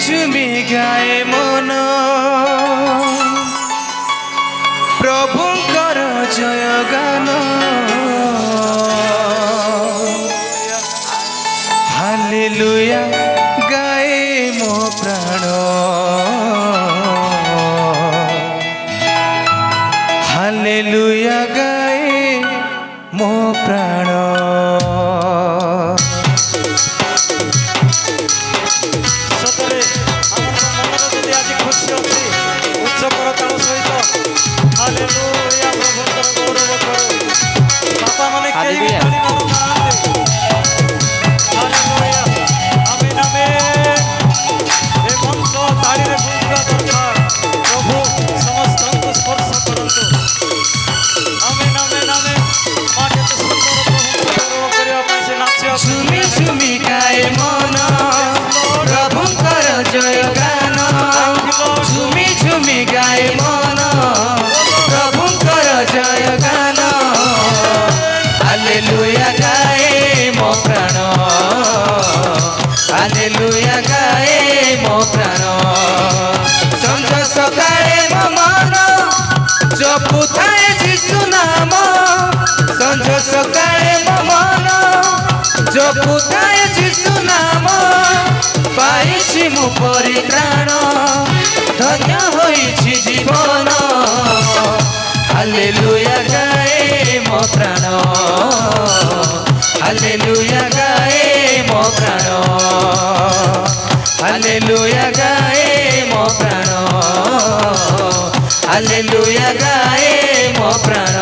ঝুমি গায়ে মন প্রভুঙ্কর জয় গান হালেলুয়া গায়ে মো প্রাণ হালেলুয়া গায়ে মো প্রাণ ঝুমি ঝুমি গায়ে মন প্রভুঙ্কর জয় গান ঝুমি ঝুমি গায়ে মন প্রভুঙ্কর জয় গান হালেলুয়া গায়ে মো প্রাণ হালেলুয়া গায়ে মো প্রাণ সঞ্জ সকালে মো মন জপুথায়ে যিশু নাম সঞ্জ সকালে মো মন জপুথায়ে যিশু নাম পাইছি মু পরিত্রাণ ধন্য হইছি জীবন হালেলুয়া গায়ে মো প্রাণ হালেলুয়া গায়ে মো প্রাণ হালেলুয়া গায়ে মো প্রাণ হালেলুয়া গায়ে মো প্রাণ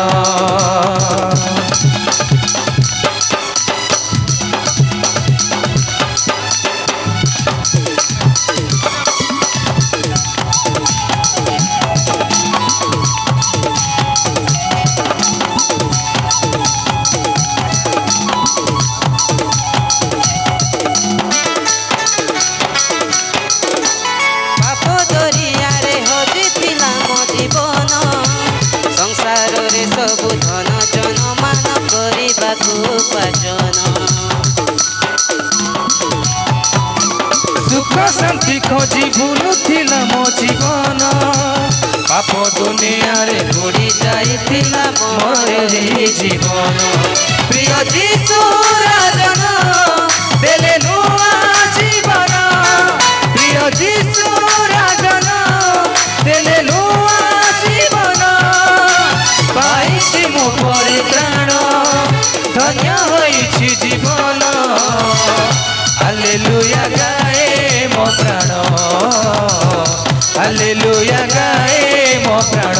सबु धन जन मान करने उपार्जन सुख शांति खोजी भूलुथिला मो जीवन पाप दुनिया रे बुड़ी जाइथिला मोर जीवन प्रिय जीसु राजन देले नुआ जीवन प्रिय जीसु राजन देले नुआ जीवन पाइछि मो परित्राण धन्य होइछि जीवन हालेलुया गाए मो प्राण हालेलुया गाए मो प्राण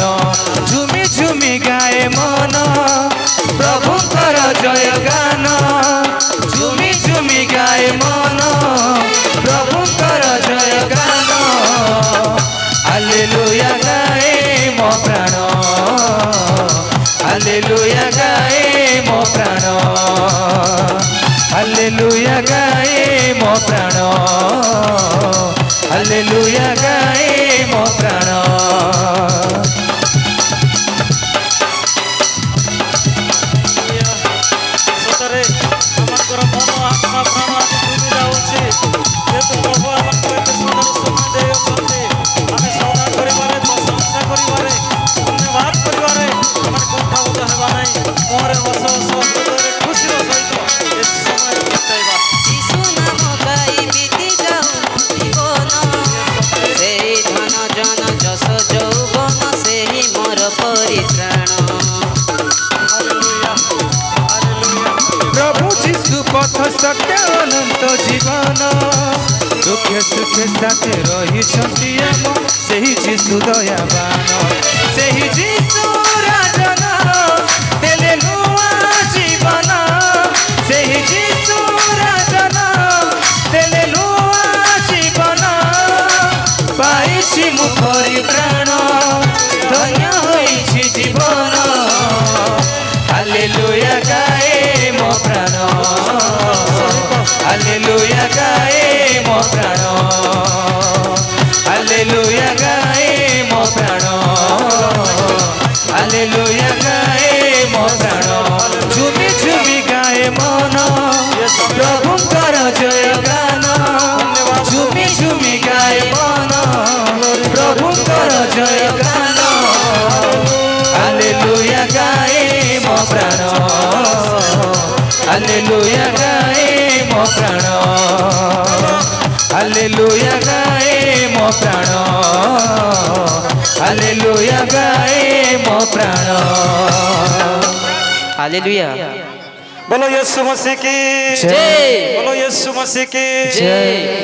झुमी झुमी गाए मन प्रभुंकर जय गान झुमी झुमी गाए मन प्रभुंकर जय गान हालेलुया गाए मो प्राण हालेलुया गाए मो प्राण हालेलुया गाए मो प्राण हालेलुया गाए मो प्राण सतरे हमर मन आत्मा प्राण आदि डूबी जाउछि जेतु प्रभु हमर एते सुंदर समय देउछन्ते आमे सौदा करिबारे प्रशंसा करिबारे धन्यवाद करिबारे हमर कोठा उदा हेबा नै मोरे हस हस हृदय खुशीर सहित ए समय बिताइबा यीशु नाम गाई बीती जाऊ जीवन सेही धन जन जस यौवन सेही मोर परित्राण हालेलुया हालेलुया प्रभु जीशु पथ सत्य अनंत जीवन दुखे सुखे साथे रही आम सेही जीशु दयावान सेही जीशु राजन देले नुआ जीवन सेही जीशु राजन देले नुआ जीवन पाइछि मु परित्राण धन्य होइछि जीवन हालेलुया गाए मो प्राण हालेलुया गाए मो प्राण हालेलुया गाए मो प्राण झुमी गाए मन प्रभुंकर जय गान हालेलुया गाए मो प्राण हालेलुया गाए मो प्राण हालेलुया गाए मो प्राण हालेलुया गाए मो प्राण हालेलुया बोलो यीशु मसीह की जय बोलो यीशु मसीह की जय